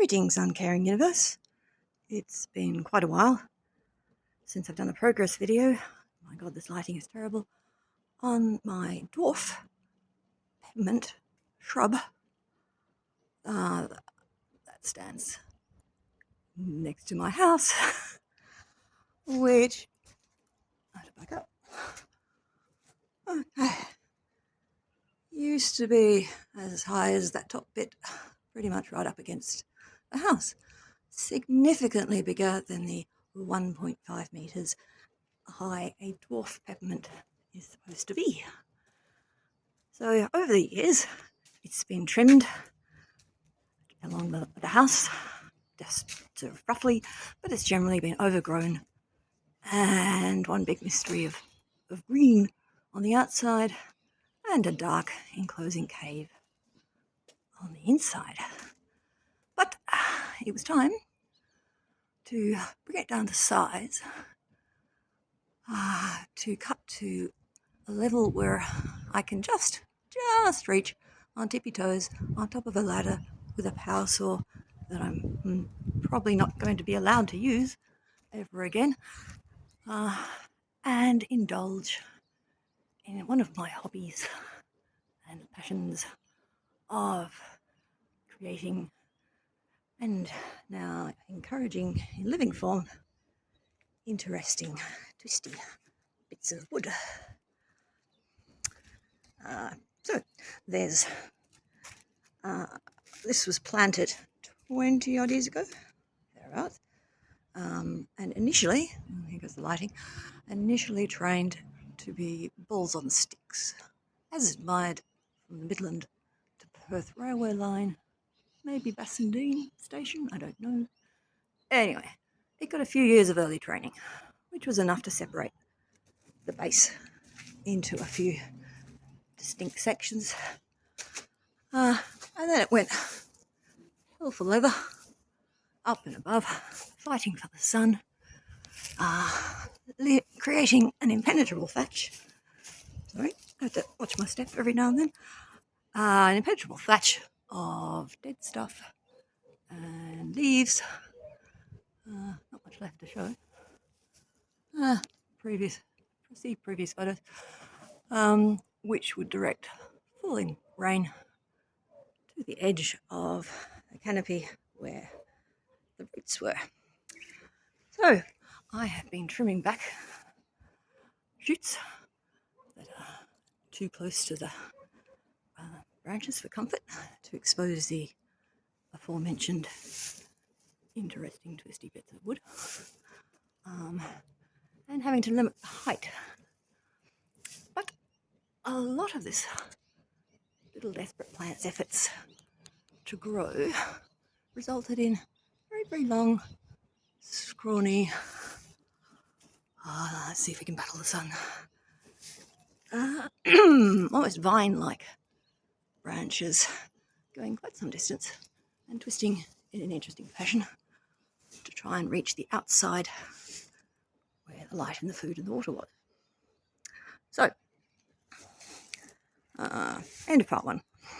Greetings, uncaring universe. It's been quite a while since I've done a progress video. My god, this lighting is terrible. On my dwarf peppermint shrub that stands next to my house, which I have to back up. Okay. Used to be as high as that top bit, pretty much right up against the house. Significantly bigger than the 1.5 metres high a dwarf peppermint is supposed to be. So over the years, it's been trimmed along the house, just sort of roughly, but it's generally been overgrown and one big mystery of green on the outside and a dark enclosing cave on the inside. But it was time to bring it down to size, to cut to a level where I can just reach on tippy toes on top of a ladder with a power saw that I'm probably not going to be allowed to use ever again, and indulge in one of my hobbies and passions of creating and now encouraging in living form interesting twisty bits of wood. So there's this was planted 20 odd years ago, thereabouts, and initially, here goes the lighting, initially trained to be balls on sticks, as admired from the Midland to Perth railway line, maybe Bassendean station, I don't know. Anyway, it got a few years of early training, which was enough to separate the base into a few distinct sections. And then it went hell for leather, up and above, fighting for the sun, creating an impenetrable thatch. Sorry, I have to watch my step every now and then. An impenetrable thatch of dead stuff and leaves. Not much left to show. Previous photos, which would direct falling rain to the edge of the canopy where the roots were. So I have been trimming back shoots that are too close to the branches for comfort to expose the aforementioned interesting twisty bits of wood, and having to limit the height. But a lot of this little desperate plant's efforts to grow resulted in very, very long, scrawny, let's see if we can battle the sun, almost vine-like branches going quite some distance and twisting in an interesting fashion to try and reach the outside where the light and the food and the water was. So, end of part one.